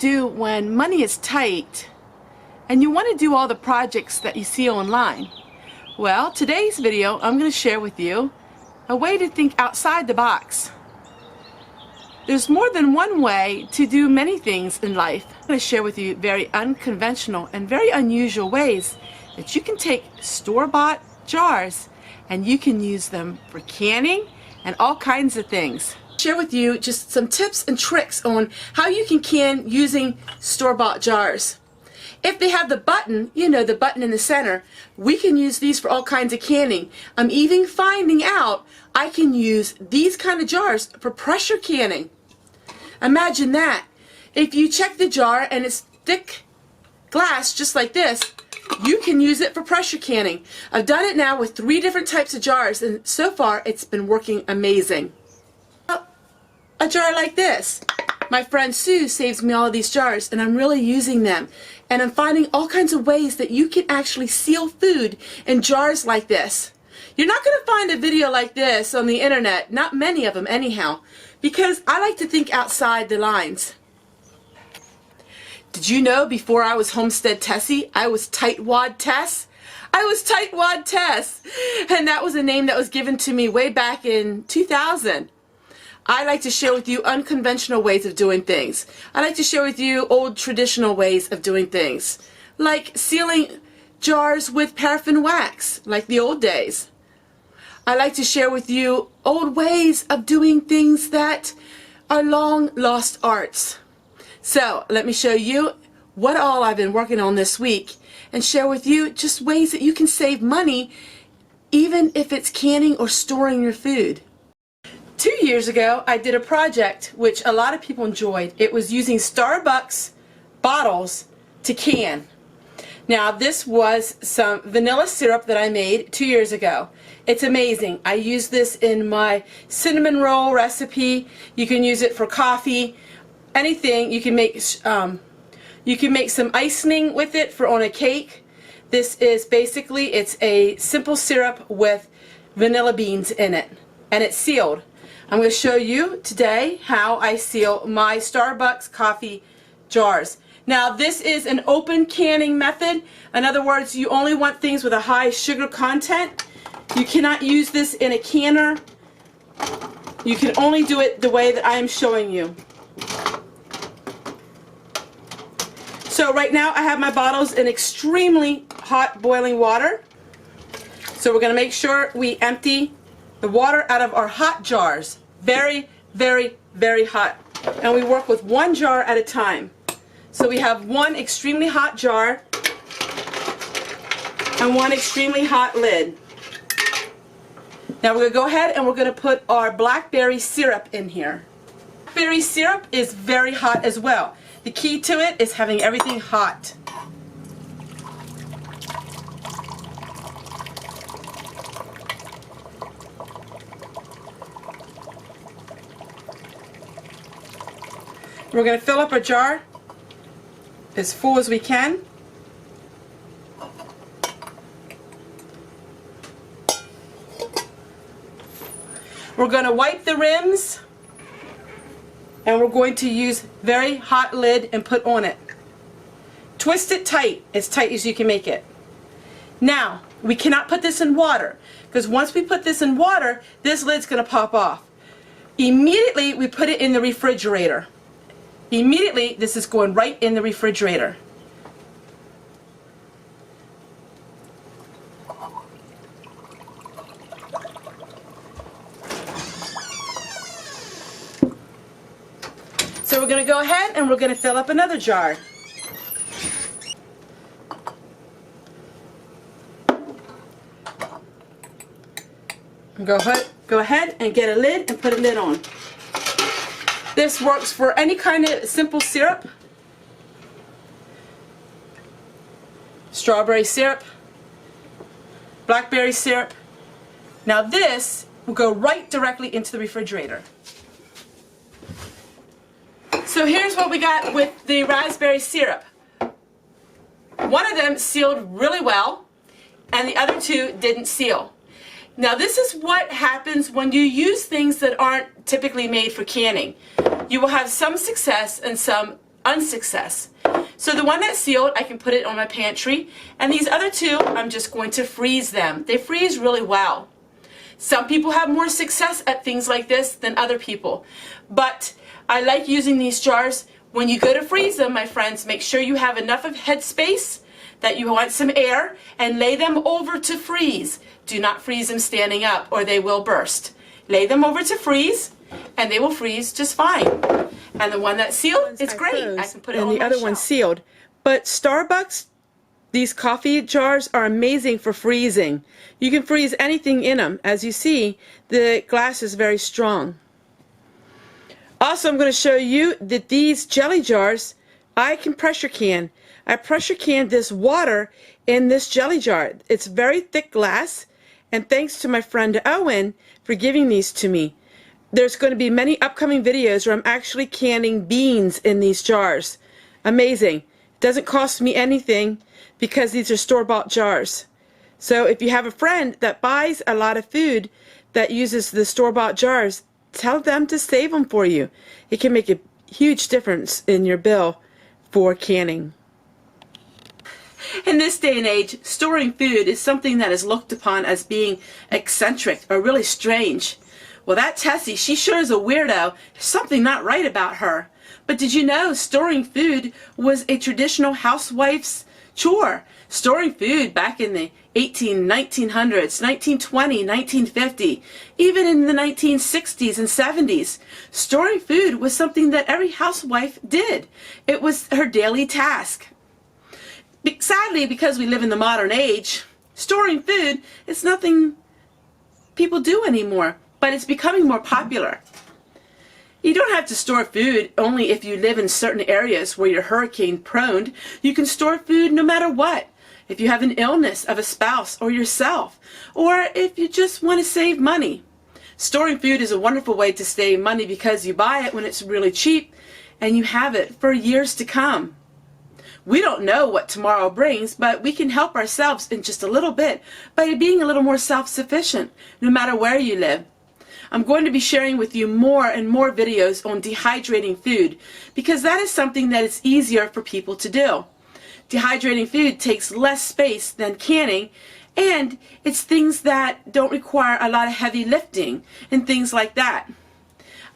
do when money is tight and you want to do all the projects that you see online? Well, today's video I'm going to share with you a way to think outside the box. There's more than one way to do many things in life. I'm going to share with you very unconventional and very unusual ways that you can take store-bought jars and you can use them for canning and all kinds of things. Share with you just some tips and tricks on how you can can using store-bought jars. If they have the button, you know, the button in the center, we can use these for all kinds of canning. I'm even finding out I can use these kind of jars for pressure canning. Imagine that. If you check the jar and it's thick glass just like this, you can use it for pressure canning. I've done it now with 3 different types of jars and so far it's been working amazing. A jar like this. My friend Sue saves me all of these jars and I'm really using them. And I'm finding all kinds of ways that you can actually seal food in jars like this. You're not going to find a video like this on the internet, not many of them anyhow, because I like to think outside the lines. Did you know before I was Homestead Tessie, I was Tightwad Tess? I was Tightwad Tess, and that was a name that was given to me way back in 2000. I like to share with you unconventional ways of doing things. I like to share with you old traditional ways of doing things, like sealing jars with paraffin wax, like the old days. I like to share with you old ways of doing things that are long lost arts. So let me show you what all I've been working on this week and share with you just ways that you can save money even if it's canning or storing your food. 2 years ago I did a project which a lot of people enjoyed. It was using Starbucks bottles to can. Now this was some vanilla syrup that I made 2 years ago. It's amazing. I use this in my cinnamon roll recipe. You can use it for coffee, anything. You can make some icing with it for on a cake. This is basically, it's a simple syrup with vanilla beans in it and it's sealed. I'm going to show you today how I seal my Starbucks coffee jars. Now this is an open canning method. In other words, you only want things with a high sugar content. You cannot use this in a canner. You can only do it the way that I am showing you. So right now I have my bottles in extremely hot boiling water. So we're going to make sure we empty the water out of our hot jars. Very, very, very hot. And we work with 1 jar at a time. So we have 1 extremely hot jar and 1 extremely hot lid. Now we're going to go ahead and we're going to put our blackberry syrup in here. Blackberry syrup is very hot as well. The key to it is having everything hot. We're going to fill up our jar as full as we can. We're going to wipe the rims and we're going to use very hot lid and put on it. Twist it tight as you can make it. Now, we cannot put this in water because once we put this in water, this lid's going to pop off. Immediately, we put it in the refrigerator. Immediately, this is going right in the refrigerator. So we're going to go ahead and we're going to fill up another jar. Go ahead and get a lid and put a lid on. This works for any kind of simple syrup. Strawberry syrup, blackberry syrup. Now this will go right directly into the refrigerator. So here's what we got with the raspberry syrup. One of them sealed really well and the other 2 didn't seal. Now this is what happens when you use things that aren't typically made for canning. You will have some success and some unsuccess. So the one that's sealed, I can put it on my pantry, and these other two, I'm just going to freeze them. They freeze really well. Some people have more success at things like this than other people, but I like using these jars. When you go to freeze them, my friends, make sure you have enough of head space that you want some air, and lay them over to freeze. Do not freeze them standing up or they will burst. Lay them over to freeze and they will freeze just fine. And the one that's sealed, it's great. I can put it on my shelf. And the other one's sealed. But Starbucks, these coffee jars are amazing for freezing. You can freeze anything in them. As you see, the glass is very strong. Also, I'm going to show you that these jelly jars, I can pressure can. I pressure canned this water in this jelly jar. It's very thick glass, and thanks to my friend Owen for giving these to me. There's going to be many upcoming videos where I'm actually canning beans in these jars. Amazing. It doesn't cost me anything because these are store-bought jars. So if you have a friend that buys a lot of food that uses the store-bought jars, tell them to save them for you. It can make a huge difference in your bill for canning. In this day and age, storing food is something that is looked upon as being eccentric or really strange. Well, that Tessie, she sure is a weirdo. There's something not right about her. But did you know storing food was a traditional housewife's chore? Storing food back in the 1900s, 1920, 1950, even in the 1960s and 70s, storing food was something that every housewife did. It was her daily task. Sadly, because we live in the modern age, storing food is nothing people do anymore, but it's becoming more popular. You don't have to store food only if you live in certain areas where you're hurricane prone. You can store food no matter what. If you have an illness of a spouse or yourself, or if you just want to save money. Storing food is a wonderful way to save money because you buy it when it's really cheap and you have it for years to come. We don't know what tomorrow brings, but we can help ourselves in just a little bit by being a little more self-sufficient, no matter where you live. I'm going to be sharing with you more and more videos on dehydrating food, because that is something that is easier for people to do. Dehydrating food takes less space than canning, and it's things that don't require a lot of heavy lifting and things like that.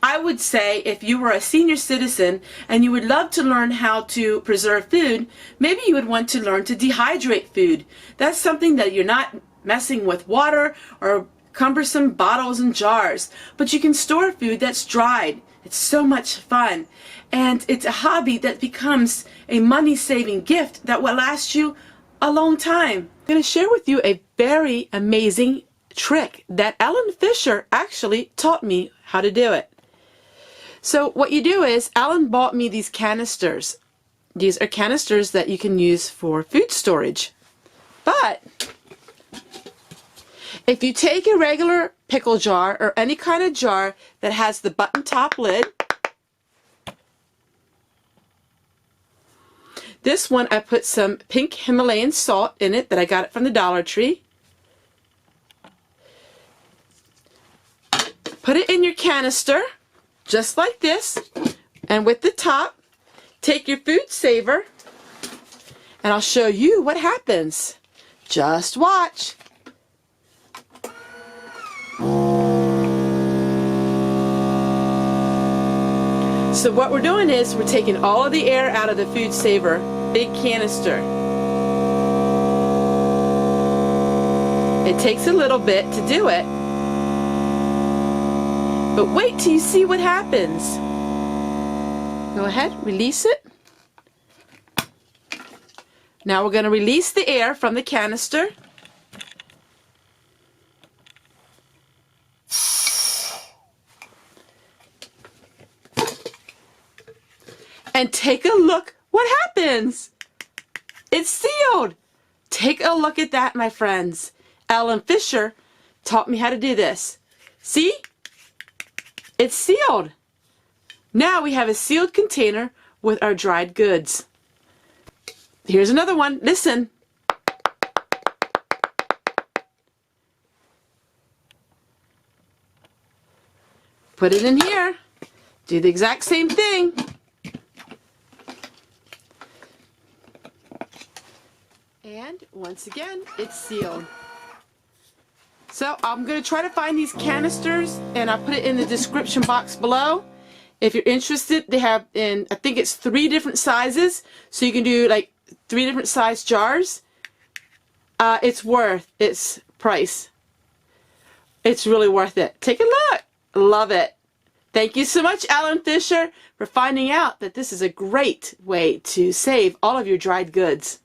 I would say if you were a senior citizen and you would love to learn how to preserve food, maybe you would want to learn to dehydrate food. That's something that you're not messing with water or cumbersome bottles and jars, but you can store food that's dried. It's so much fun, and it's a hobby that becomes a money-saving gift that will last you a long time. I'm going to share with you a very amazing trick that Ellen Fisher actually taught me how to do it. So what you do is, Alan bought me these canisters. These are canisters that you can use for food storage. But if you take a regular pickle jar or any kind of jar that has the button top lid, this one I put some pink Himalayan salt in it that I got it from the Dollar Tree. Put it in your canister, just like this, and with the top, take your food saver, and I'll show you what happens. Just watch. So what we're doing is we're taking all of the air out of the food saver, big canister. It takes a little bit to do it, but wait till you see what happens. Go ahead, release it. Now we're going to release the air from the canister. And take a look what happens. It's sealed. Take a look at that, my friends. Ellen Fisher taught me how to do this. See? It's sealed. Now we have a sealed container with our dried goods. Here's another one. Listen. Put it in here. Do the exact same thing. And once again, it's sealed. So I'm going to try to find these canisters, and I'll put it in the description box below. If you're interested, they have in, I think it's 3 different sizes, so you can do like 3 different size jars. It's worth its price. It's really worth it. Take a look. Love it. Thank you so much, Alan Fisher, for finding out that this is a great way to save all of your dried goods.